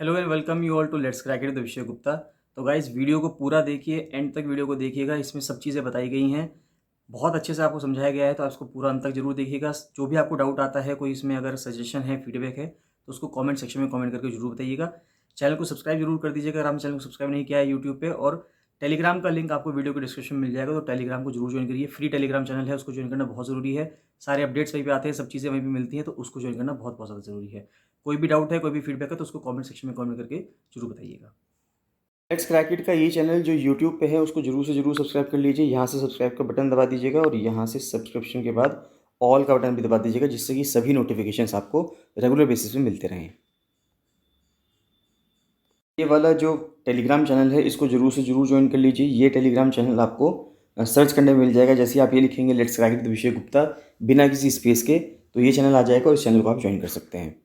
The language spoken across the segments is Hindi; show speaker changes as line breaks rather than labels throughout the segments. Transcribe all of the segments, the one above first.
Hello and welcome you all to let's crack it the Vishay Gupta. तो गाइस वीडियो को पूरा देखिए, एंड तक वीडियो को देखिएगा। इसमें सब चीज़ें बताई गई हैं, बहुत अच्छे से आपको समझाया गया है, तो आप इसको पूरा अंत तक जरूर देखिएगा। जो भी आपको डाउट आता है, कोई इसमें अगर सजेशन है, फीडबैक है, तो उसको कमेंट सेक्शन में कमेंट करके जरूर बताइएगा। चैनल को सब्सक्राइब जरूर कर दीजिएगा अगर आपने चैनल को सब्सक्राइब नहीं किया है यूट्यूब पे। और टेलीग्राम का लिंक आपको वीडियो के डिस्क्रिप्शन में मिल जाएगा, तो टेलीग्राम को जरूर ज्वाइन करिए। फ्री टेलीग्राम चैनल है, उसको ज्वाइन करना बहुत ज़रूरी है। सारे अपडेट्स वहीं पे आते हैं, सब चीज़ें वहीं पे मिलती हैं, तो उसको ज्वाइन करना बहुत बहुत ज़्यादा ज़रूरी है। कोई भी डाउट है, कोई भी फीडबैक है, तो उसको कमेंट सेक्शन में कमेंट करके जरूर बताइएगा। लेट्स क्रैक इट का ये चैनल जो यूट्यूब पे है, उसको जरूर से जरूर सब्सक्राइब कर लीजिए। यहाँ से सब्सक्राइब का बटन दबा दीजिएगा और यहाँ से सब्सक्रिप्शन के बाद ऑल का बटन भी दबा दीजिएगा, जिससे कि सभी नोटिफिकेशंस आपको रेगुलर बेसिस पे मिलते रहें। ये वाला जो टेलीग्राम चैनल है, इसको जरूर से जरूर ज्वाइन कर लीजिए। ये टेलीग्राम चैनल आपको सर्च करने में मिल जाएगा। जैसे ही आप ये लिखेंगे let's crack it the Vishay Gupta बिना किसी स्पेस के, तो ये चैनल आ जाएगा और इस चैनल को आप ज्वाइन कर सकते हैं।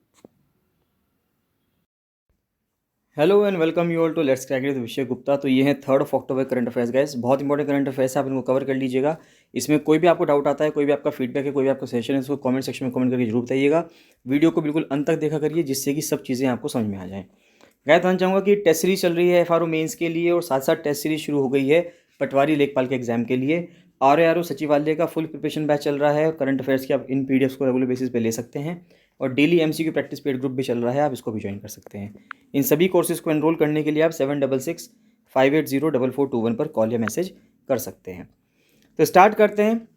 Hello and welcome you all to let's crack it Vishay Gupta. तो ये है 3 अक्टूबर करंट अफेयर्स गाइस, बहुत इंपॉर्टेंट करंट अफेयर्स है, आप इनको कवर कर लीजिएगा। इसमें कोई भी आपको डाउट आता है, कोई भी आपका फीडबैक है, कोई भी आपका सजेशन है, इसको कमेंट सेक्शन में कमेंट करके जरूर बताइएगा। वीडियो को बिल्कुल अंत तक देखा करिए, जिससे कि सब चीज़ें आपको समझ में आ जाएँ। गाइस बताना चाहूँगा कि टेस्ट सीरीज चल रही है FRO मेंस के लिए, और साथ साथ टेस्ट सीरीज शुरू हो गई है पटवारी लेखपाल के एग्जाम के लिए। RARO सचिवालय का फुल प्रिपरेशन बैच चल रहा है। करंट अफेयर्स के आप इन PDFs को रेगुलर बेसिस पे ले सकते हैं, और daily MCQ practice paid group भी चल रहा है, आप इसको भी ज्वाइन कर सकते हैं। इन सभी कोर्सेज को एनरोल करने के लिए आप 7665804421 पर कॉल या मैसेज कर सकते हैं। तो स्टार्ट करते हैं।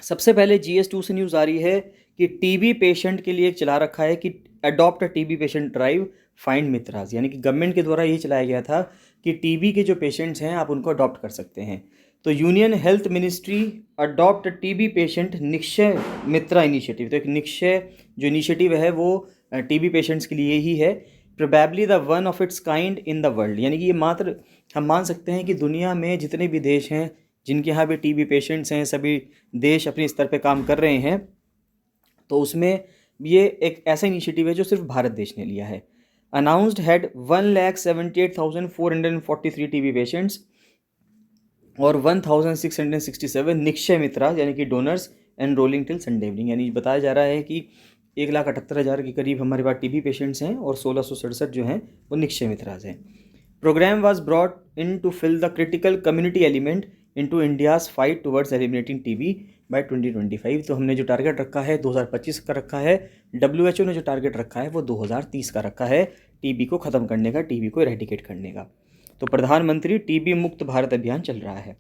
सबसे पहले GS2 से न्यूज़ आ रही है कि TB पेशेंट के लिए चला रखा है कि adopt TB patient drive find मित्राज, यानी कि गवर्नमेंट के द्वारा ये चलाया गया था कि TB के जो पेशेंट्स हैं आप उनको अडॉप्ट कर सकते हैं। तो union health ministry adopt TB patient Nikshay Mitra initiative. तो एक निक्षय जो इनिशिएटिव है वो TB पेशेंट्स के लिए ही है। Probably the one of its kind in the world, यानी कि ये मात्र हम मान सकते हैं कि दुनिया में जितने भी देश हैं जिनके यहाँ भी TB पेशेंट्स हैं, सभी देश अपने स्तर पे काम कर रहे हैं, तो उसमें ये एक ऐसा इनिशिएटिव है जो सिर्फ भारत देश ने लिया है। अनाउंस्ड हैड 1,78,443 TB पेशेंट्स और 1,667 निक्षय मित्रा, यानी कि donors enrolling till Sunday evening. यानी बताया जा रहा है कि 1,78,000 के करीब हमारे पास TB पेशेंट्स हैं और 1,667 जो हैं वो निक्षय मित्राज हैं। Program was brought in to fill the critical community element into India's fight towards eliminating TB by 2025। तो हमने जो टारगेट रखा है 2025 का रखा है, WHO ने जो टारगेट रखा है वो 2030 का रखा है, TB को ख़त्म करने का, TB को इरेडिकेट करने का। तो प्रधानमंत्री TB मुक्त भारत अभियान चल रहा है।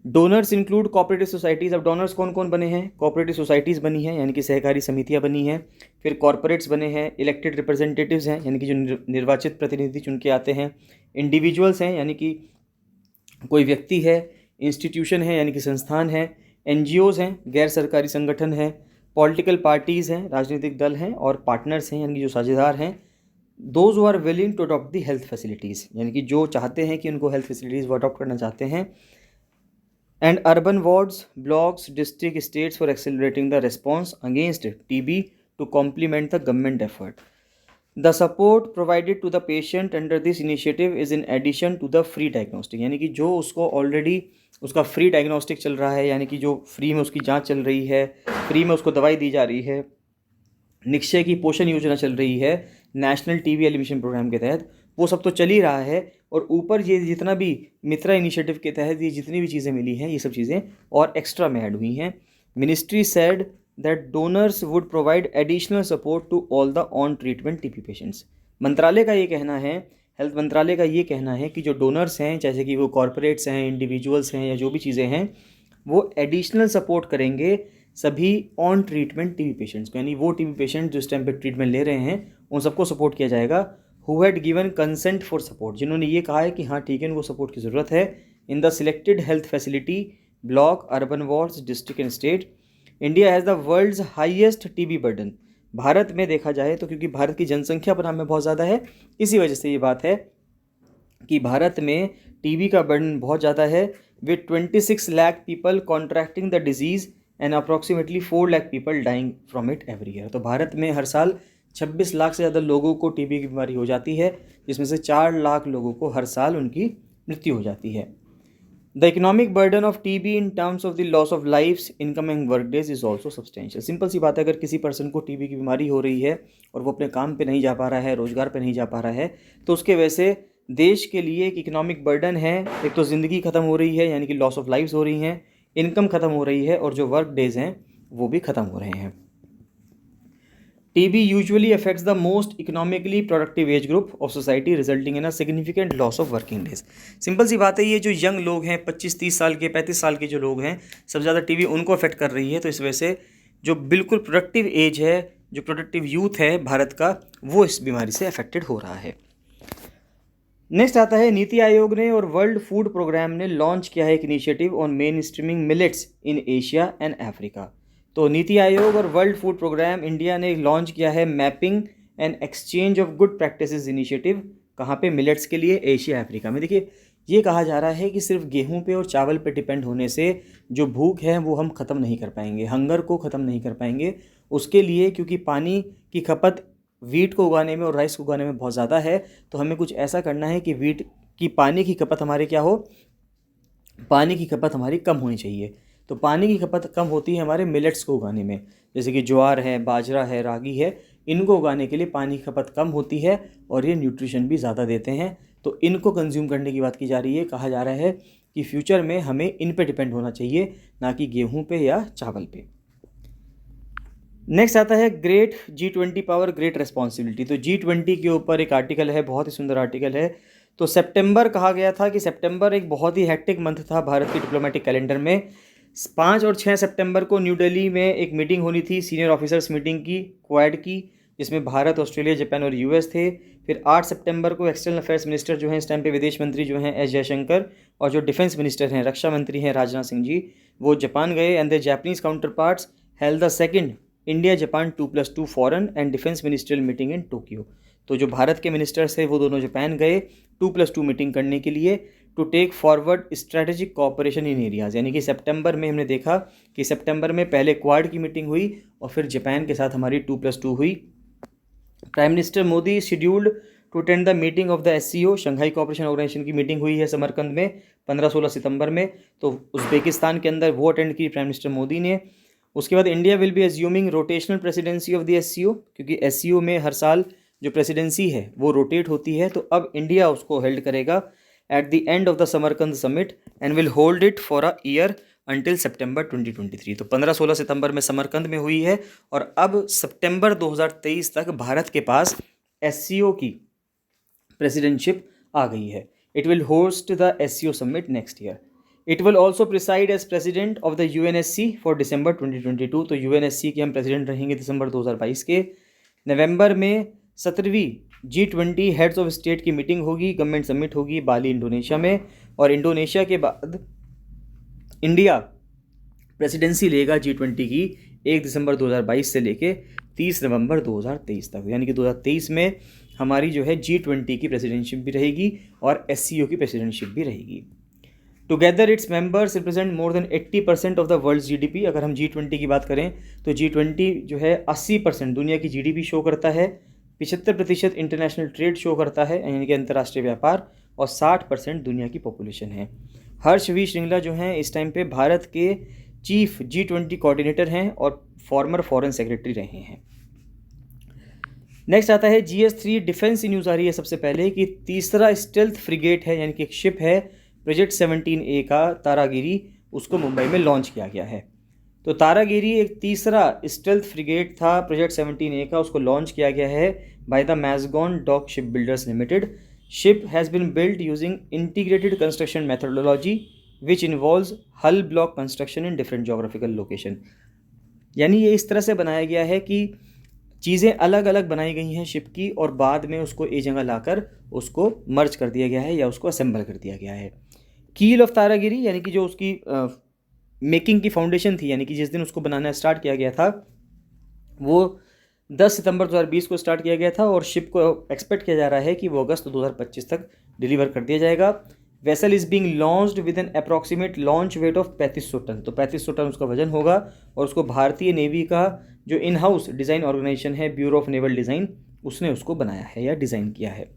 Donors include cooperative societies. अब डोनर्स कौन कौन बने हैं? कोऑपरेटिव सोसाइटीज़ बनी हैं, यानी कि सहकारी समितियां बनी हैं। फिर कॉरपोरेट्स बने हैं। इलेक्टेड रिप्रेजेंटेटिव्स हैं, यानी कि जो निर्वाचित प्रतिनिधि चुन के आते हैं। इंडिविजुअल्स हैं, यानी कि कोई व्यक्ति है। इंस्टीट्यूशन है, यानी कि संस्थान है। NGOs हैं, गैर सरकारी संगठन हैं। पॉलिटिकल पार्टीज़ हैं, राजनीतिक दल हैं। और पार्टनर्स हैं, यानी कि जो साझेदार हैं। Those who are willing to adopt the health facilities, यानी कि जो चाहते हैं कि उनको हेल्थ फैसिलिटीज़ वो अडॉप्ट करना चाहते हैं। And urban wards, blocks, district, states for accelerating the response against TB to complement the government effort. The support provided to the patient under this initiative is in addition to the free diagnostic, यानी कि जो उसको ऑलरेडी उसका फ्री डायग्नोस्टिक चल रहा है, यानी कि जो फ्री में उसकी जांच चल रही है, फ्री में उसको दवाई दी जा रही है, निक्षय की पोषण योजना चल रही है नेशनल TB एलिमिनेशन प्रोग्राम के तहत, वो सब तो चल ही रहा है। और ऊपर ये जितना भी मित्रा इनिशिएटिव के तहत ये जितनी भी चीज़ें मिली हैं, ये सब चीज़ें और एक्स्ट्रा में ऐड हुई हैं। Ministry said that donors would provide additional support to all the on treatment TB patients. मंत्रालय का ये कहना है, हेल्थ मंत्रालय का ये कहना है कि जो डोनर्स हैं, जैसे कि वो कॉरपोरेट्स हैं, इंडिविजुअल्स हैं, या जो भी चीज़ें हैं, वो एडिशनल सपोर्ट करेंगे सभी ऑन ट्रीटमेंट TB पेशेंट्स को, यानी वो TB पेशेंट जो इस टाइम पे ट्रीटमेंट ले रहे हैं उन सबको सपोर्ट किया जाएगा। Who had given consent for support, जिन्होंने ये कहा है कि हाँ ठीक है उनको सपोर्ट की ज़रूरत है, in the selected health facility, block, urban wards, district and state. India has the world's highest TB burden. भारत में देखा जाए तो, क्योंकि भारत की जनसंख्या पर में बहुत ज़्यादा है, इसी वजह से ये बात है कि भारत में TB का बर्डन बहुत ज़्यादा है, with 26 lakh people contracting the disease and approximately 4 lakh people dying from it every year. तो भारत में हर साल 26 लाख से ज़्यादा लोगों को TB की बीमारी हो जाती है, जिसमें से 4 लाख लोगों को हर साल उनकी मृत्यु हो जाती है। The economic burden of TB in terms of the loss of lifes, income and work days is also substantial. Simple सी बात है, अगर किसी पर्सन को टीबी की बीमारी हो रही है और वो अपने काम पे नहीं जा पा रहा है, रोजगार पे नहीं जा पा रहा है, तो उसके वजह से देश के लिए एक इकोनॉमिक बर्डन है। एक तो ज़िंदगी ख़त्म हो रही है, यानी कि लॉस ऑफ लाइफ्स हो रही हैं, इनकम ख़त्म हो रही है, और जो वर्क डेज हैं वो भी ख़त्म हो रहे हैं। TB usually affects the most economically productive age group of society, resulting in a significant loss of working days। Simple सी बात है, ये जो यंग लोग हैं, 25-30 साल के, 35 साल के जो लोग हैं, सबसे ज़्यादा TB उनको अफेक्ट कर रही है। तो इस वजह से जो बिल्कुल प्रोडक्टिव एज है, जो प्रोडक्टिव यूथ है भारत का, वो इस बीमारी से अफेक्टेड हो रहा है। नेक्स्ट आता है, नीति आयोग ने और वर्ल्ड फूड प्रोग्राम ने लॉन्च किया है एक initiative on main streaming millets in Asia and Africa. तो नीति आयोग और वर्ल्ड फूड प्रोग्राम इंडिया ने लॉन्च किया है mapping and exchange of good practices initiative. कहाँ पे? मिलेट्स के लिए, एशिया अफ्रीका में। देखिए, ये कहा जा रहा है कि सिर्फ गेहूं पे और चावल पे डिपेंड होने से जो भूख है वो हम ख़त्म नहीं कर पाएंगे, हंगर को ख़त्म नहीं कर पाएंगे। उसके लिए, क्योंकि पानी की खपत वीट को उगाने में और राइस को उगाने में बहुत ज़्यादा है, तो हमें कुछ ऐसा करना है कि वीट की पानी की खपत हमारे क्या हो, पानी की खपत हमारी कम होनी चाहिए। तो पानी की खपत कम होती है हमारे मिलेट्स को उगाने में, जैसे कि ज्वार है, बाजरा है, रागी है। इनको उगाने के लिए पानी की खपत कम होती है और ये न्यूट्रिशन भी ज़्यादा देते हैं। तो इनको कंज्यूम करने की बात की जा रही है। कहा जा रहा है कि फ्यूचर में हमें इन पे डिपेंड होना चाहिए, ना कि गेहूं पे या चावल पे। नेक्स्ट आता है great G20 power great responsibility. तो G20 के ऊपर एक आर्टिकल है, बहुत ही सुंदर आर्टिकल है। तो सितंबर कहा गया था कि सितंबर एक बहुत ही हेक्टिक मंथ था भारत के डिप्लोमेटिक कैलेंडर में। 5 और 6 सितंबर को न्यू दिल्ली में एक मीटिंग होनी थी, सीनियर ऑफिसर्स मीटिंग की, क्वाड की, जिसमें भारत, ऑस्ट्रेलिया, जापान और US थे। फिर 8 सितंबर को एक्सटर्नल अफेयर्स मिनिस्टर जो हैं, इस टाइम पे विदेश मंत्री जो हैं S जयशंकर, और जो डिफेंस मिनिस्टर हैं, रक्षा मंत्री हैं राजनाथ सिंह जी, वो जापान गए। And the Japanese counter parts held the second India Japan 2+2 foreign and defence ministerial meeting in Tokyo. तो जो भारत के मिनिस्टर्स थे वो दोनों जापान गए 2+2 मीटिंग करने के लिए, to take forward strategic cooperation in areas. यानी कि सितंबर में हमने देखा कि सितंबर में पहले क्वाड की मीटिंग हुई और फिर जापान के साथ हमारी 2+2 हुई। Prime minister Modi scheduled to attend the meeting of the SCO, Shanghai cooperation organization की मीटिंग हुई है समरकंद में 15-16 सितंबर में। तो उज़्बेकिस्तान के अंदर वो अटेंड की प्राइम मिनिस्टर मोदी ने। उसके बाद India will be assuming rotational presidency of the SCO, क्योंकि SCO में हर साल जो प्रेसिडेंसी है वो रोटेट होती है। तो अब इंडिया उसको हेल्ड करेगा at the end of the Samarkand summit and will hold it for a year until सितंबर 2023। तो 15-16 सितंबर में समरकंद में हुई है और अब सितंबर 2023 तक भारत के पास SCO की प्रेसिडेंटशिप आ गई है। It will host the SCO summit next year. It will also preside as president of the UNSC for December 2022। तो UNSC के हम प्रेसिडेंट रहेंगे दिसंबर 2022 के। नवंबर में 17वीं G20 हेड्स ऑफ स्टेट की मीटिंग होगी, गवर्नमेंट समिट होगी बाली, इंडोनेशिया में। और इंडोनेशिया के बाद इंडिया प्रेसिडेंसी लेगा G20 की 1 दिसंबर 2022 से लेके 30 नवंबर 2023 तक। यानी कि 2023 में हमारी जो है G20 की प्रेसिडेंटशिप भी रहेगी और SCO की प्रेसिडेंटशिप भी रहेगी। Together its members represent more than 80% of the world GDP। अगर हम G20 की बात करें तो G20 जो है 80% दुनिया की GDP शो करता है, 75% इंटरनेशनल ट्रेड शो करता है, यानी कि अंतर्राष्ट्रीय व्यापार, और 60% दुनिया की पॉपुलेशन है। हर्ष वी श्रृंगला जो हैं इस टाइम पे भारत के चीफ G20 कोऑर्डिनेटर हैं और फॉर्मर फॉरेन सेक्रेटरी रहे हैं। नेक्स्ट आता है GS3 डिफेंस न्यूज़ आ रही है सबसे पहले कि तीसरा स्टेल्थ फ्रिगेट है, यानी कि एक शिप है प्रोजेक्ट 17A का तारागिरी, उसको मुंबई में लॉन्च किया गया है। तो तारागिरी एक तीसरा स्टेल्थ फ्रिगेट था प्रोजेक्ट 17A का, उसको लॉन्च किया गया है by the Mazagon dock ship builders limited. Ship has been built using integrated construction methodology which involves hull block construction in different geographical location. यानी ये इस तरह से बनाया गया है कि चीज़ें अलग अलग बनाई गई हैं शिप की और बाद में उसको एक जगह लाकर उसको मर्ज कर दिया गया है या उसको असेंबल कर दिया गया है। कील ऑफ तारागिरी, यानी कि जो उसकी मेकिंग की फाउंडेशन थी, यानी कि जिस दिन उसको बनाना स्टार्ट किया गया था वो 10 सितंबर 2020 को स्टार्ट किया गया था और शिप को एक्सपेक्ट किया जा रहा है कि वो अगस्त 2025 तक डिलीवर कर दिया जाएगा। Vessel is being launched with an approximate launch weight of 3500 tonne. तो 3500 टन उसका वजन होगा और उसको भारतीय नेवी का जो इन हाउस डिज़ाइन ऑर्गेनाइजेशन है ब्यूरो ऑफ नेवल डिज़ाइन, उसने उसको बनाया है या डिज़ाइन किया है।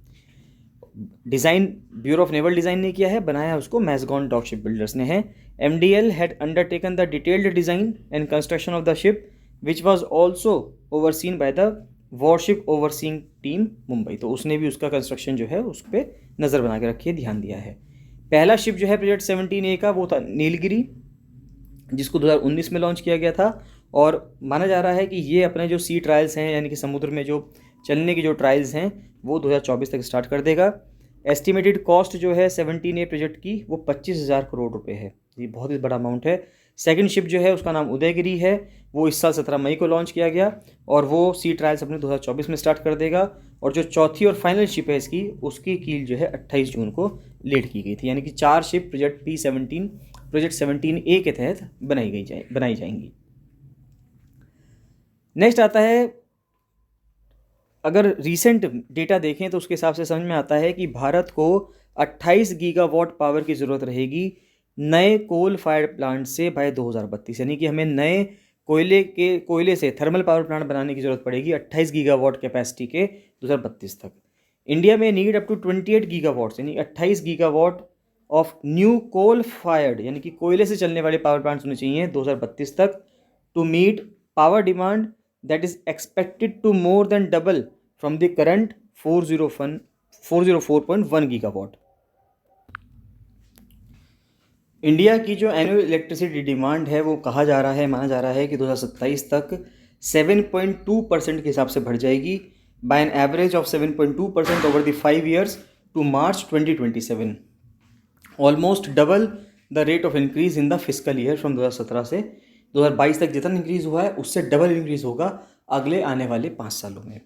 Design bureau of naval design ने किया है, बनाया उसको मैसगॉन डॉक शिप बिल्डर्स ने है। MDL had undertaken the detailed design and construction of the ship which was also overseen by the worship overseeing team Mumbai. तो उसने भी उसका कंस्ट्रक्शन जो है उस पर नज़र बना के रखी है, ध्यान दिया है। पहला शिप जो है प्रोजेक्ट 17A का वो था नीलगिरी, जिसको 2019 में लॉन्च किया गया था, और माना जा रहा है कि ये अपने जो सी ट्रायल्स हैं यानी कि समुद्र में जो चलने की जो ट्रायल्स हैं वो 2024 तक स्टार्ट कर देगा। एस्टिमेटेड कॉस्ट जो है 17A प्रोजेक्ट की वो 25,000 करोड़ रुपए है, ये बहुत ही बड़ा अमाउंट है। सेकंड शिप जो है उसका नाम उदयगिरी है, वो इस साल 17 मई को लॉन्च किया गया और वो सी ट्रायल्स अपने 2024 में स्टार्ट कर देगा। और जो चौथी और फाइनल शिप है इसकी, उसकी कील जो है 28 जून को लेड की गई थी, यानी कि 4 शिप प्रोजेक्ट 17A के तहत बनाई जाएंगी। नेक्स्ट आता है, अगर रीसेंट डेटा देखें तो उसके हिसाब से समझ में आता है कि भारत को 28 गीगावाट पावर की ज़रूरत रहेगी नए कोल फायर्ड प्लांट से बाय 2032, यानी कि हमें नए कोयले से थर्मल पावर प्लांट बनाने की ज़रूरत पड़ेगी 28 गीगावाट कैपेसिटी के 2032 तक। इंडिया में नीड अप टू 28 गीगावाट्स, यानी 28 gigawatt of new coal fired, यानी कि कोयले से चलने वाले पावर प्लांट्स होने चाहिए 2032 तक, to meet power demand that is expected to more than double from the current 404.1 gigawatt. India की जो एनुअल इलेक्ट्रिसिटी डिमांड है वो कहा जा रहा है, माना जा रहा है कि 2027 तक 7.2% के हिसाब से बढ़ जाएगी by an average of 7.2% over the 5 years to March 2027, almost double the rate of increase in the fiscal year from 2017 से 2022 तक जितना इंक्रीज हुआ है उससे डबल इंक्रीज होगा अगले आने वाले 5 सालों में।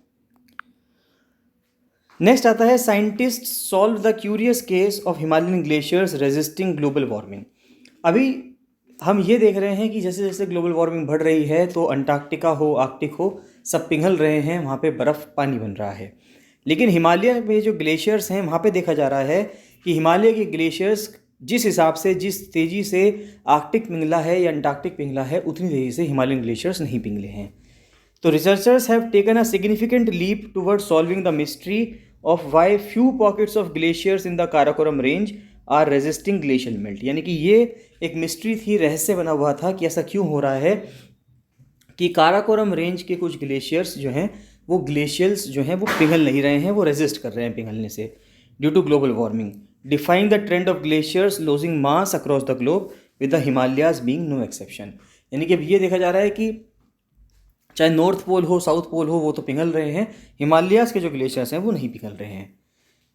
नेक्स्ट आता है, scientist solve the curious case of Himalayan glaciers resisting global warming. अभी हम ये देख रहे हैं कि जैसे जैसे ग्लोबल वार्मिंग बढ़ रही है तो अंटार्कटिका हो, आर्कटिक हो, सब पिघल रहे हैं, वहाँ पे बर्फ़ पानी बन रहा है। लेकिन हिमालय में जो ग्लेशियर्स हैं वहाँ पे देखा जा रहा है कि हिमालय के ग्लेशियर्स जिस हिसाब से, जिस तेज़ी से आर्कटिक पिघला है या अंटार्कटिक पिघला है, उतनी तेज़ी से हिमालयन ग्लेशियर्स नहीं पिघले हैं। तो researchers have taken a significant leap toward solving the mystery of why few pockets of glaciers in the Karakoram range are resisting glacial melt, यानी कि ये एक मिस्ट्री थी, रहस्य बना हुआ था कि ऐसा क्यों हो रहा है कि काराकोरम रेंज के कुछ ग्लेशियर्स जो हैं वो ग्लेशियल्स जो हैं वो पिघल नहीं रहे हैं, वो रेजिस्ट कर रहे हैं पिघलने से due to global warming. Define the trend of glaciers losing mass across the globe with the Himalayas being no exception, यानी कि अब ये देखा जा रहा है कि चाहे नॉर्थ पोल हो, साउथ पोल हो, वो तो पिघल रहे हैं, हिमालयाज के जो ग्लेशियर्स हैं वो नहीं पिघल रहे हैं।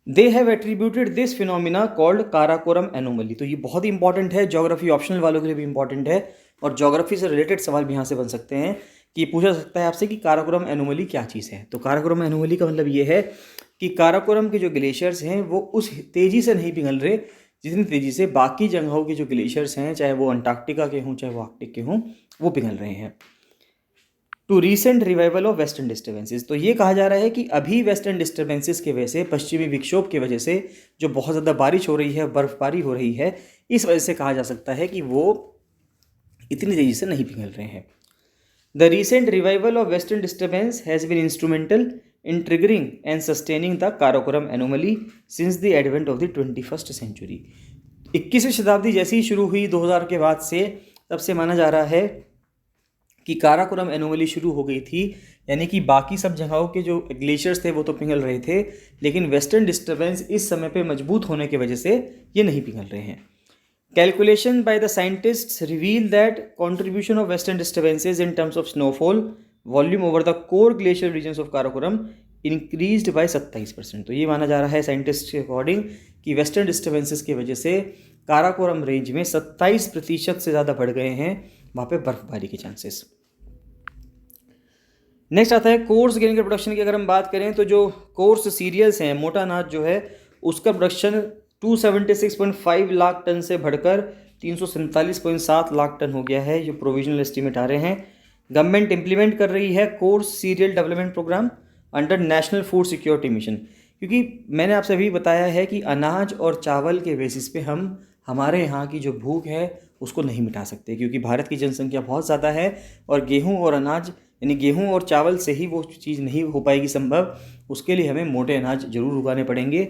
They have attributed this phenomena called Karakoram anomaly. तो ये बहुत ही इंपॉर्टेंट है, ज्योग्राफी ऑप्शनल वालों के लिए भी इंपॉर्टेंट है और ज्योग्राफी से रिलेटेड सवाल भी यहाँ से बन सकते हैं कि पूछा सकता है आपसे कि काराकोरम एनोमली क्या चीज़ है। तो काराकोरम एनोमली का मतलब ये है कि काराकोरम के जो ग्लेशियर्स हैं वो उस तेज़ी से नहीं पिघल रहे जितनी तेज़ी से बाकी जगहों के जो ग्लेशियर्स हैं, चाहे वो अंटार्कटिका के हों चाहे वो आर्कटिक के हों, वो पिघल रहे हैं। To recent revival of western disturbances, तो ये कहा जा रहा है कि अभी वेस्टर्न डिस्टर्बेंसेस की वजह से, पश्चिमी विक्षोभ की वजह से जो बहुत ज़्यादा बारिश हो रही है, बर्फबारी हो रही है, इस वजह से कहा जा सकता है कि वो इतनी तेज़ी से नहीं पिघल रहे हैं। The recent revival of western disturbance has been instrumental in triggering and sustaining the Karakoram anomaly since the advent of the 21st century। 21वीं शताब्दी जैसी ही शुरू हुई 2000 के बाद से, तब से माना जा रहा है कि काराकोरम एनोमली शुरू हो गई थी, यानी कि बाकी सब जगहों के जो ग्लेशियर्स थे वो तो पिघल रहे थे, लेकिन वेस्टर्न डिस्टर्बेंस इस समय पे मजबूत होने की वजह से ये नहीं पिघल रहे हैं। Calculation by the scientists reveal that contribution of western disturbances in terms of snowfall volume over the core glacier regions of Karakoram increased by 27%। तो ये माना जा रहा है साइंटिस्ट के अकॉर्डिंग कि वेस्टर्न डिस्टर्बेंसेस की वजह से काराकोरम रेंज में 27% से ज़्यादा बढ़ गए हैं वहाँ पे बर्फबारी के चांसेस। नेक्स्ट आता है कोर्स ग्रेन के प्रोडक्शन की। अगर हम बात करें तो जो कोर्स सीरियल्स हैं, मोटा अनाज जो है, उसका प्रोडक्शन 276.5 लाख टन से बढ़कर 347.7 लाख टन हो गया है, जो प्रोविजनल एस्टीमेट आ रहे हैं। गवर्नमेंट इंप्लीमेंट कर रही है coarse cereal development program under national food security mission, क्योंकि मैंने आपसे अभी बताया है कि अनाज और चावल के बेसिस पे हम हमारे यहाँ की जो भूख है उसको नहीं मिटा सकते, क्योंकि भारत की जनसंख्या बहुत ज़्यादा है और गेहूँ और अनाज यानी गेहूँ और चावल से ही वो चीज़ नहीं हो पाएगी संभव, उसके लिए हमें मोटे अनाज ज़रूर उगाने पड़ेंगे।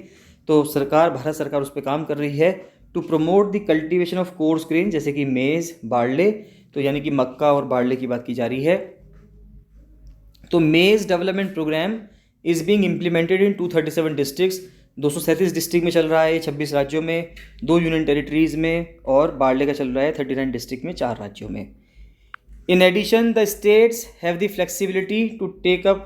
तो भारत सरकार उस पर काम कर रही है to promote the cultivation of coarse grain, जैसे कि मेज़, बार्ले, तो यानी कि मक्का और बार्ले की बात की जा रही है। तो maize development program is being implemented in 237 districts, 237 district में चल रहा है, 26 राज्यों में, 2 यूनियन टेरिटरीज़ में, और बार्ले का चल रहा है 39 डिस्ट्रिक्ट में, 4 राज्यों में। In addition, the states have the flexibility to take up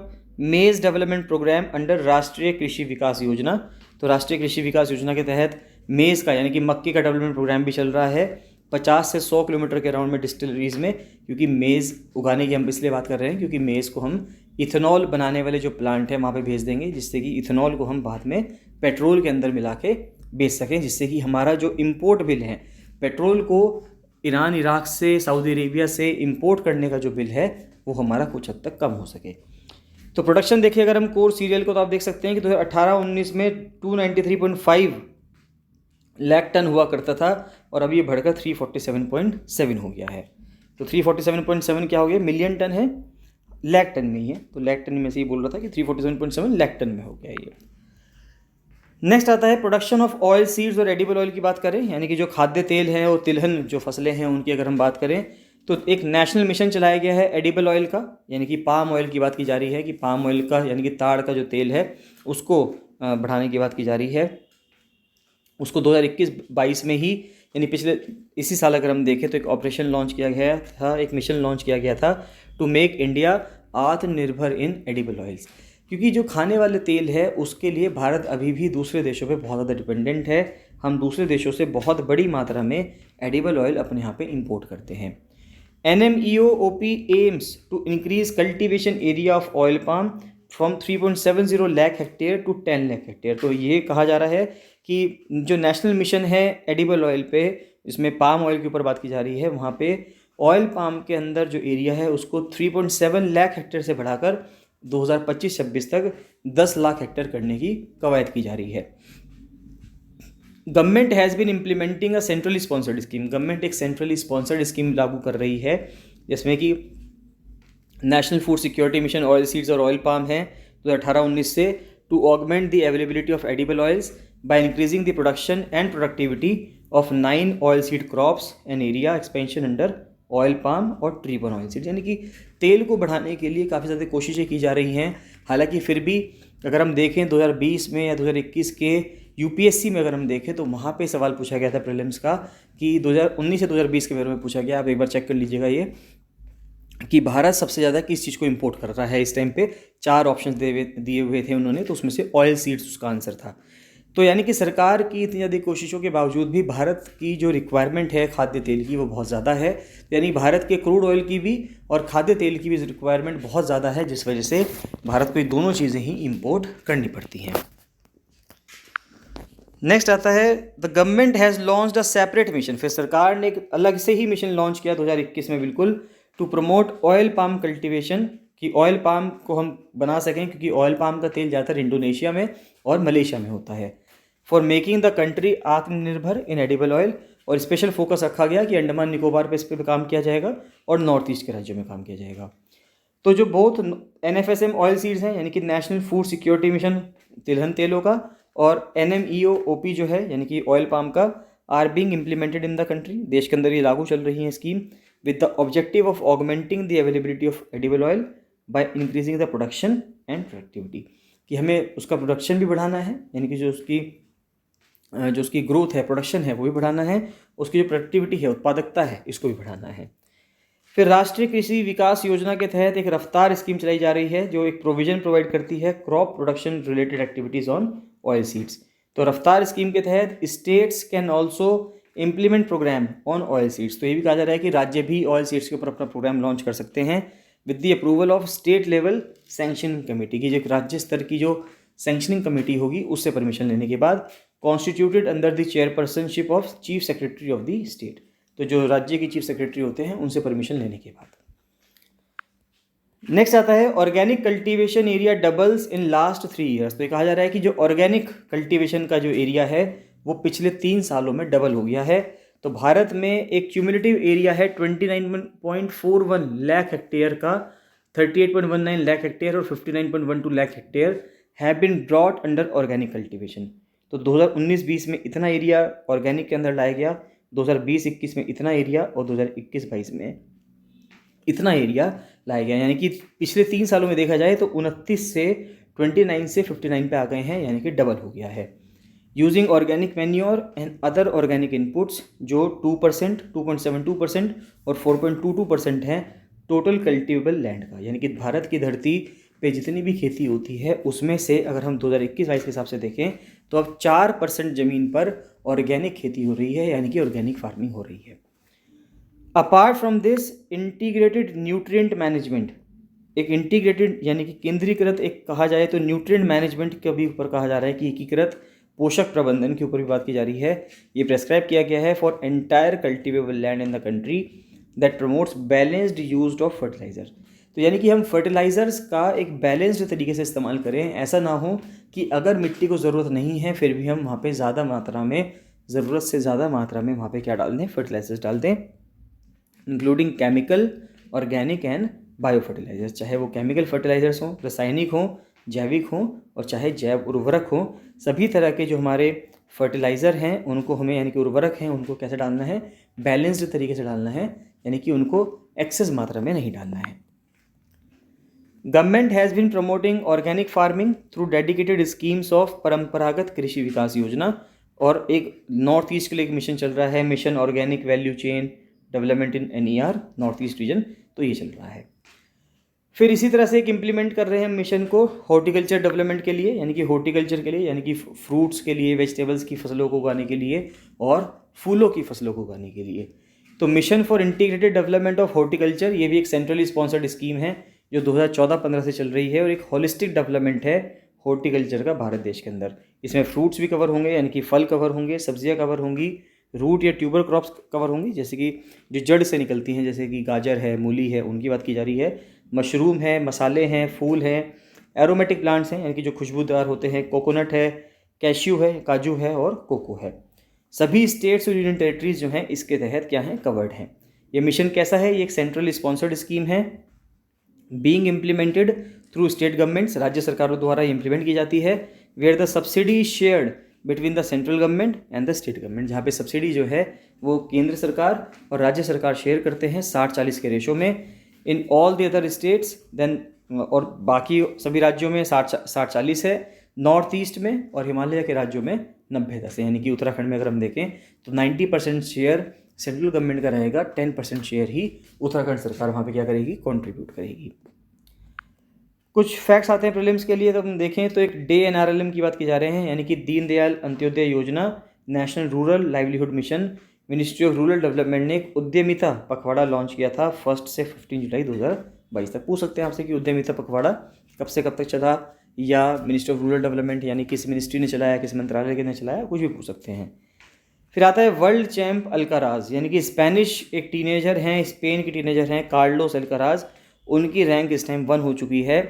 maize development program under राष्ट्रीय कृषि विकास योजना। तो राष्ट्रीय कृषि विकास योजना के तहत मेज़ का यानी कि मक्के का डेवलपमेंट प्रोग्राम भी चल रहा है 50 से 100 किलोमीटर के राउंड में डिस्टिलरीज़ में, क्योंकि मेज़ उगाने की हम इसलिए बात कर रहे हैं क्योंकि मेज़ को हम इथेनॉल बनाने वाले जो प्लांट है वहाँ पे भेज देंगे, जिससे कि इथेनॉल को हम बाद में पेट्रोल के अंदर मिला के बेच सकें, जिससे कि हमारा जो इम्पोर्ट बिल है पेट्रोल को ईरान, इराक से, सऊदी अरेबिया से इंपोर्ट करने का जो बिल है वो हमारा कुछ हद तक कम हो सके। तो प्रोडक्शन देखिए अगर हम कोर सीरियल को, तो आप देख सकते हैं कि 2018-19 में 293.5 लाख टन हुआ करता था और अब ये बढ़कर 347.7 हो गया है। तो 347.7 क्या हो गया, मिलियन टन है, लाख टन में ही है, तो लाख टन में से ही बोल रहा था कि 347.7 लाख टन में हो गया ये। नेक्स्ट आता है प्रोडक्शन ऑफ ऑयल सीड्स और एडिबल ऑयल की बात करें, यानी कि जो खाद्य तेल हैं और तिलहन जो फसलें हैं उनकी अगर हम बात करें, तो एक नेशनल मिशन चलाया गया है एडिबल ऑयल का, यानी कि पाम ऑयल की बात की जा रही है कि पाम ऑयल का यानी कि ताड़ का जो तेल है उसको बढ़ाने की बात की जा रही है। उसको 2021-22 में ही, यानी पिछले इसी साल अगर हम देखें तो एक ऑपरेशन लॉन्च किया गया था, एक मिशन लॉन्च किया गया था टू मेक इंडिया आत्मनिर्भर इन एडिबल ऑयल्स, क्योंकि जो खाने वाले तेल है उसके लिए भारत अभी भी दूसरे देशों पे बहुत ज़्यादा डिपेंडेंट है। हम दूसरे देशों से बहुत बड़ी मात्रा में एडिबल ऑयल अपने यहाँ पे इंपोर्ट करते हैं। NMEO-OP aims to increase cultivation area of oil palm from 3.70 lakh hectare to 10 lakh hectare. तो ये कहा जा रहा है कि जो नेशनल मिशन है एडिबल ऑयल पे, इसमें पाम ऑयल के ऊपर बात की जा रही है, वहाँ पे ऑयल पाम के अंदर जो एरिया है उसको 3.7 लाख हेक्टेयर से बढ़ाकर 2025-26 तक 10 लाख हेक्टेयर करने की कवायद की जा रही है। Government has been implementing a centrally sponsored scheme, government एक सेंट्रली स्पॉन्सर्ड स्कीम लागू कर रही है जिसमें कि national food security mission oil seeds और ऑयल पाम है 2018-19 से, to augment the availability of edible oils by increasing the production and productivity of 9 oil seed crops and area expansion under oil palm और ट्री बर्न ऑयल सीड, यानी कि तेल को बढ़ाने के लिए काफ़ी ज़्यादा कोशिशें की जा रही हैं। हालांकि फिर भी अगर हम देखें 2020 में या 2021 के यूपीएससी में अगर हम देखें तो वहाँ पे सवाल पूछा गया था प्रीलिम्स का कि 2019 से 2020 के बारे में पूछा गया, आप एक बार चेक कर लीजिएगा ये, कि भारत सबसे ज़्यादा किस चीज़ को इंपोर्ट कर रहा है इस टाइम पे। 4 ऑप्शन दिए हुए थे उन्होंने, तो उसमें से ऑयल सीड्स उसका आंसर था। तो यानी कि सरकार की इतनी ज़्यादा कोशिशों के बावजूद भी भारत की जो रिक्वायरमेंट है खाद्य तेल की वो बहुत ज़्यादा है, यानी भारत के क्रूड ऑयल की भी और खाद्य तेल की भी रिक्वायरमेंट बहुत ज़्यादा है, जिस वजह से भारत को ये दोनों चीज़ें ही इंपोर्ट करनी पड़ती हैं। नेक्स्ट आता है the government has launched a separate mission, फिर सरकार ने एक अलग से ही मिशन लॉन्च किया 2021 में बिल्कुल, to promote oil palm cultivation, कि ऑयल पाम को हम बना सकें, क्योंकि ऑयल पाम का तेल ज़्यादातर इंडोनेशिया में और मलेशिया में होता है, फॉर मेकिंग द कंट्री आत्मनिर्भर इन एडिबल ऑयल। और स्पेशल फोकस रखा गया कि अंडमान निकोबार पे इस पर काम किया जाएगा और नॉर्थ ईस्ट के राज्यों में काम किया जाएगा। तो जो बहुत NFSM ऑयल सीड्स हैं, यानी कि नेशनल फूड सिक्योरिटी मिशन तिलहन तेलों का, और NMEO-OP जो है यानी कि ऑयल पाम का, are being implemented in the country, देश के अंदर ये लागू चल रही है scheme, with the objective of augmenting the availability of edible oil by increasing the production and productivity, कि हमें उसका प्रोडक्शन भी बढ़ाना है, यानी कि जो उसकी ग्रोथ है, प्रोडक्शन है वो भी बढ़ाना है, उसकी जो प्रोडक्टिविटी है, उत्पादकता है, इसको भी बढ़ाना है। फिर राष्ट्रीय कृषि विकास योजना के तहत एक रफ्तार स्कीम चलाई जा रही है जो एक प्रोविजन प्रोवाइड करती है crop production related activities on oil seeds. तो रफ्तार स्कीम के तहत states can also implement program on oil seeds, तो ये भी कहा जा रहा है कि राज्य भी ऑयल सीड्स के ऊपर अपना प्रोग्राम लॉन्च कर सकते हैं with the approval of state level sanctioning committee, की जो राज्य स्तर की जो सैंक्शनिंग कमेटी होगी उससे परमिशन लेने के बाद, constituted under the chairpersonship of chief secretary of the state, तो जो राज्य के चीफ सेक्रेटरी होते हैं उनसे परमिशन लेने के बाद। नेक्स्ट आता है organic cultivation area doubles in last 3 years, तो ये कहा जा रहा है कि जो ऑर्गेनिक कल्टीवेशन का जो एरिया है वो पिछले 3 सालों में डबल हो गया है। तो भारत में एक क्यूमुलेटिव एरिया है 29.41 लाख हेक्टेयर का, 38.19 लाख हेक्टेयर और 59.12 lakh hectare have been brought under organic cultivation. तो 2019-20 में इतना एरिया ऑर्गेनिक के अंदर लाया गया, 2020-21 में इतना एरिया और 2021-22 में इतना एरिया लाया गया। यानी कि पिछले 3 सालों में देखा जाए तो 29 से 29 से 59 पे आ गए हैं, यानी कि डबल हो गया है। Using organic manure and other organic inputs जो 2%, 2.72% और 4.22% हैं टोटल कल्टिवेबल लैंड का। यानी कि भारत की धरती पे जितनी भी खेती होती है उसमें से अगर हम 2021-22 के हिसाब से देखें तो अब 4% ज़मीन पर ऑर्गेनिक खेती हो रही है, यानी कि ऑर्गेनिक फार्मिंग हो रही है। Apart from this integrated nutrient management, एक इंटीग्रेटेड यानी कि केंद्रीकृत, एक कहा जाए तो न्यूट्रिएंट मैनेजमेंट के भी ऊपर कहा जा रहा है कि एकीकृत पोषक प्रबंधन के ऊपर भी बात की जा रही है। ये प्रेस्क्राइब किया गया है for entire cultivable land in the country that promotes balanced use of fertiliser. तो यानी कि हम फर्टिलाइजर्स का एक बैलेंस्ड तरीके से इस्तेमाल करें, ऐसा ना हो कि अगर मिट्टी को ज़रूरत नहीं है फिर भी हम वहाँ पे ज़्यादा मात्रा में, ज़रूरत से ज़्यादा मात्रा में वहाँ पे क्या डाल दें, फर्टिलाइजर्स डाल दें, including chemical, organic and bio fertilisers. चाहे वो केमिकल फर्टिलाइजर्स हों, रासायनिक हों, जैविक हों और चाहे जैव उर्वरक हों, सभी तरह के जो हमारे फर्टिलाइज़र हैं उनको हमें, यानी कि उर्वरक हैं, उनको कैसे डालना है, बैलेंस्ड तरीके से डालना है, यानी कि उनको एक्सेस मात्रा में नहीं डालना है। Government has been promoting organic farming through dedicated schemes of Paramparagat Krishi विकास योजना, और एक नॉर्थ ईस्ट के लिए एक मिशन चल रहा है, mission organic value chain development in NER north east region, तो ये चल रहा है। फिर इसी तरह से एक इम्प्लीमेंट कर रहे हैं मिशन को हॉर्टिकल्चर डेवलपमेंट के लिए, यानी कि हॉर्टिकल्चर के लिए, यानी कि फ्रूट्स के लिए, वेजिटेबल्स की फसलों को उगाने के लिए और फूलों की फसलों को उगाने के लिए। तो mission for integrated development of horticulture, ये भी एक सेंट्रली स्पॉन्सर्ड स्कीम है जो 2014-15 से चल रही है और एक होलिस्टिक डेवलपमेंट है हॉर्टिकल्चर का भारत देश के अंदर। इसमें फ्रूट्स भी कवर होंगे, यानी कि फल कवर होंगे, सब्जियां कवर होंगी, रूट या ट्यूबर क्रॉप्स कवर होंगी, जैसे कि जो जड़ से निकलती हैं, जैसे कि गाजर है, मूली है, उनकी बात की जा रही है, मशरूम है, मसाले हैं, फूल हैं, एरोमेटिक प्लांट्स हैं, यानी कि जो खुशबूदार होते हैं, कोकोनट है, कैश्यू है, काजू है और कोको है। सभी स्टेट्स और यूनियन टेरिटरीज जो हैं इसके तहत क्या हैं, कवर्ड हैं। ये मिशन कैसा है, ये एक सेंट्रल स्पॉन्सर्ड स्कीम है, being implemented through state governments, राज्य सरकारों द्वारा इम्प्लीमेंट की जाती है, where the subsidy shared between the central government and the state government, जहाँ पे सब्सिडी जो है वो केंद्र सरकार और राज्य सरकार शेयर करते हैं 60-40 के रेशो में। In all the other states then, और बाकी सभी राज्यों में 60-40 है, नॉर्थ ईस्ट में और हिमालय के राज्यों में 90-10 है। यानी कि उत्तराखंड में अगर हम देखें तो 90% शेयर सेंट्रल गवर्नमेंट का रहेगा, 10% शेयर ही उत्तराखंड सरकार वहाँ पे क्या करेगी, कंट्रीब्यूट करेगी। कुछ फैक्ट्स आते हैं प्रीलिम्स के लिए, तो हम देखें तो एक डे NRLM की बात की जा रहे हैं, यानी कि दीनदयाल अंत्योदय योजना, national rural livelihood mission, ministry of rural development ने एक उद्यमिता पखवाड़ा लॉन्च किया था 1 से 15 जुलाई 2022 तक। पूछ सकते हैं आपसे कि उद्यमिता पखवाड़ा कब से कब तक चला, या मिनिस्ट्री ऑफ रूरल डेवलपमेंट यानी किस मिनिस्ट्री ने चलाया, किस मंत्रालय के ने चलाया, कुछ भी पूछ सकते हैं। फिर आता है वर्ल्ड चैम्प अल्काराज, यानी कि स्पेनिश एक टीनेजर हैं, स्पेन की टीनेजर हैं, कार्लोस अल्काराज, उनकी रैंक इस टाइम 1 हो चुकी है,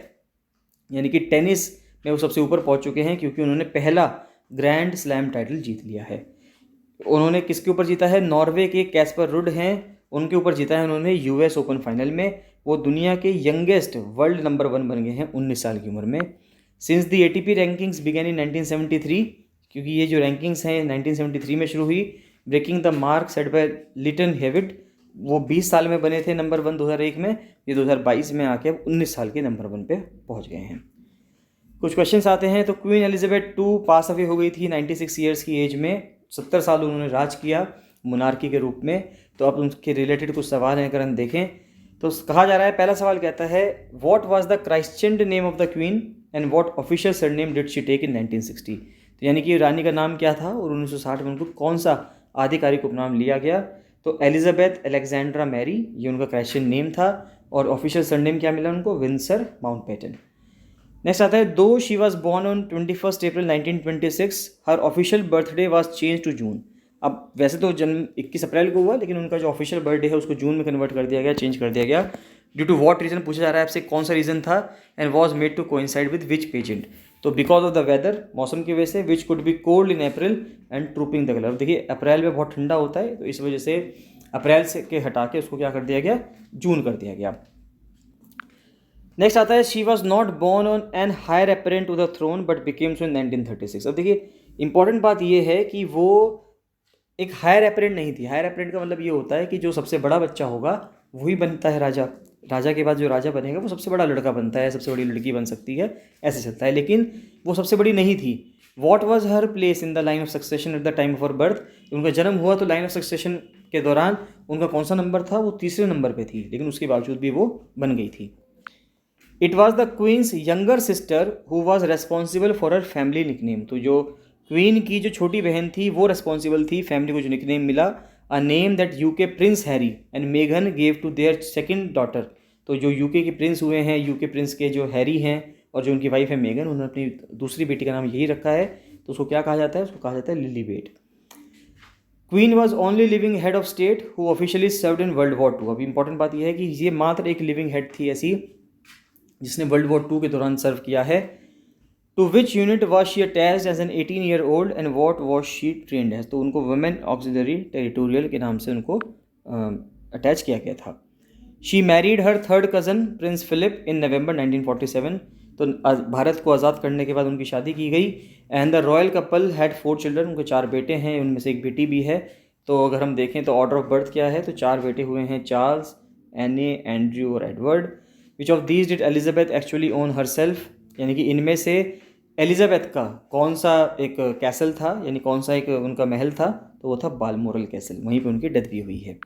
यानी कि टेनिस में वो सबसे ऊपर पहुंच चुके हैं क्योंकि उन्होंने पहला ग्रैंड स्लैम टाइटल जीत लिया है। उन्होंने किसके ऊपर जीता है, नॉर्वे के कैस्पर रुड हैं, उनके ऊपर जीता है उन्होंने US ओपन फाइनल में। वो दुनिया के यंगेस्ट वर्ल्ड नंबर 1 बन गए हैं 19 साल की उम्र में। Since the ATP rankings began in 1973, क्योंकि ये जो रैंकिंग्स हैं 1973 में शुरू हुई, breaking the mark set by Lleyton Hewitt, वो 20 साल में बने थे नंबर 1 2001 में, ये 2022 में आके अब 19 साल के नंबर 1 पे पहुंच गए हैं। कुछ क्वेश्चंस आते हैं, तो queen Elizabeth II pass away हो गई थी 96 ईयर्स की एज में, 70 साल उन्होंने राज किया मोनार्की के रूप में। तो अब उनके रिलेटेड कुछ सवाल हैं, अगर हम देखें तो कहा जा रहा है, पहला सवाल कहता है what was the Christian name of the queen and what official surname did she take in 1960। तो यानी कि रानी का नाम क्या था और 1960 में उनको कौन सा आधिकारिक उपनाम लिया गया। तो एलिजाबेथ अलेक्जेंड्रा मैरी, ये उनका क्राइश्चियन नेम था, और ऑफिशियल सरनेम क्या मिला उनको, विंसर माउंटबेटन। नेक्स्ट आता है, दो she was born on 21 April 1926, her official birthday was change to June. अब वैसे तो जन्म 21 अप्रैल को हुआ, लेकिन उनका जो ऑफिशियल बर्थडे है उसको जून में कन्वर्ट कर दिया गया, चेंज कर दिया गया। ड्यू टू वॉट रीजन पूछा जा रहा है आपसे, कौन सा रीजन था, and was made to coincide with which pageant. तो बिकॉज ऑफ द वेदर, मौसम की वजह से, which could be cold in April and trooping the colour. देखिए अप्रैल में बहुत ठंडा होता है, तो इस वजह से अप्रैल से के हटा के उसको क्या कर दिया गया, जून कर दिया गया। नेक्स्ट आता है, she was not born on an heir apparent to the throne but became so in 1936। अब देखिए इंपॉर्टेंट बात ये है कि वो एक हायर एपरेंट नहीं थी। हायर एपरेंट का मतलब ये होता है कि जो सबसे बड़ा बच्चा होगा वही बनता है राजा, राजा के बाद जो राजा बनेगा वो सबसे बड़ा लड़का बनता है, सबसे बड़ी लड़की बन सकती है, ऐसे चलता है। लेकिन वो सबसे बड़ी नहीं थी। What was her place in the line of succession at the time of her birth? उनका जन्म हुआ तो लाइन ऑफ सक्सेशन के दौरान उनका कौन सा नंबर था? वो तीसरे नंबर पे थी, लेकिन उसके बावजूद भी वो बन गई थी। It was the queen's younger sister who was responsible for her family nickname. तो जो क्वीन की जो छोटी बहन थी वो रेस्पॉन्सिबल थी फैमिली को जो निकनेम मिला, a name that UK prince Harry and मेघन gave to their second daughter. तो जो यूके के प्रिंस हुए हैं, यूके प्रिंस के जो हैरी हैं और जो उनकी वाइफ है मेघन, उन्होंने अपनी दूसरी बेटी का नाम यही रखा है। तो उसको क्या कहा जाता है? उसको कहा जाता है Lilibet. Queen was only living head of state who officially served in World War Two. अभी इंपॉर्टेंट बात यह है कि ये मात्र एक लिविंग हेड थी ऐसी जिसने वर्ल्ड वॉर टू के दौरान सर्व किया है। To which unit was she attached as an 18 year old and what was she trained as? तो उनको वुमेन ऑक्सिलरी टेरिटोरियल के नाम से उनको अटैच किया गया था। She married her third cousin prince Philip in November 1947। तो भारत को आज़ाद करने के बाद उनकी शादी की गई। And the royal couple had 4 children. उनके 4 बेटे हैं, उनमें से एक बेटी भी है। तो अगर हम देखें तो ऑर्डर ऑफ बर्थ क्या है, तो 4 बेटे हुए हैं, चार्ल्स, एने, एंड्रयू और Edward. Which of these did Elizabeth actually own her self? यानी कि इनमें से एलिजाबेथ का कौन सा एक कैसल था, यानी कौन सा एक उनका महल था? तो वो था बालमोरल कैसल, वहीं पे उनकी डेथ भी हुई है।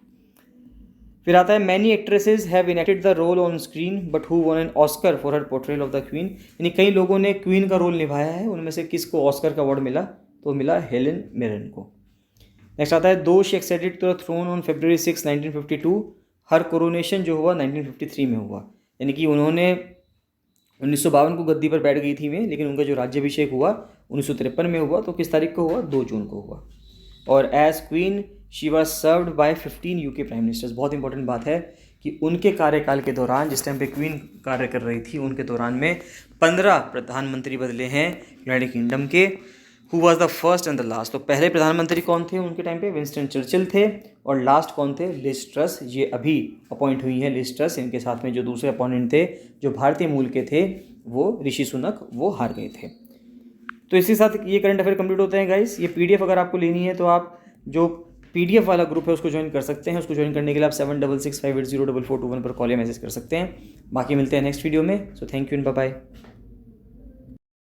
फिर आता है many actresses have enacted the roll on screen but who won an Oscar for her portrayal of the queen. यानी कई लोगों ने क्वीन का रोल निभाया है, उनमें से किसको ऑस्कर का अवार्ड मिला? तो मिला हेलेन मिरन को। नेक्स्ट आता है दो she acceded to the throne on February 6, 1952। Her coronation जो हुआ 1953 में हुआ। यानी कि उन्होंने 1952 को गद्दी पर बैठ गई थी वे, लेकिन उनका जो राज्याभिषेक हुआ 1953 में हुआ। तो किस तारीख को हुआ? 2 जून को हुआ। और as queen she was served by 15 UK prime ministers. बहुत इंपॉर्टेंट बात है कि उनके कार्यकाल के दौरान, जिस टाइम पे क्वीन कार्य कर रही थी, उनके दौरान में 15 प्रधानमंत्री बदले हैं यूनाइटेड किंगडम के। Who was the first and the last? तो पहले प्रधानमंत्री कौन थे उनके टाइम पे? विंस्टन चर्चिल थे। और लास्ट कौन थे? Liz Truss. ये अभी अपॉइंट हुई हैं लिज ट्रस। इनके साथ में जो दूसरे अपोनेंट थे जो भारतीय मूल के थे, वो ऋषि सुनक, वो हार गए थे। तो इसी साथ ये करंट अफेयर कंप्लीट होते हैं गाइस। ये पीडीएफ अगर आपको लेनी है तो आप जो पीडीएफ वाला ग्रुप है उसको ज्वाइन कर सकते हैं। उसको ज्वाइन करने के लिए आप 7665804421 पर कॉल या मैसेज कर सकते हैं। बाकी मिलते हैं नेक्स्ट वीडियो में। So thank you and bye bye.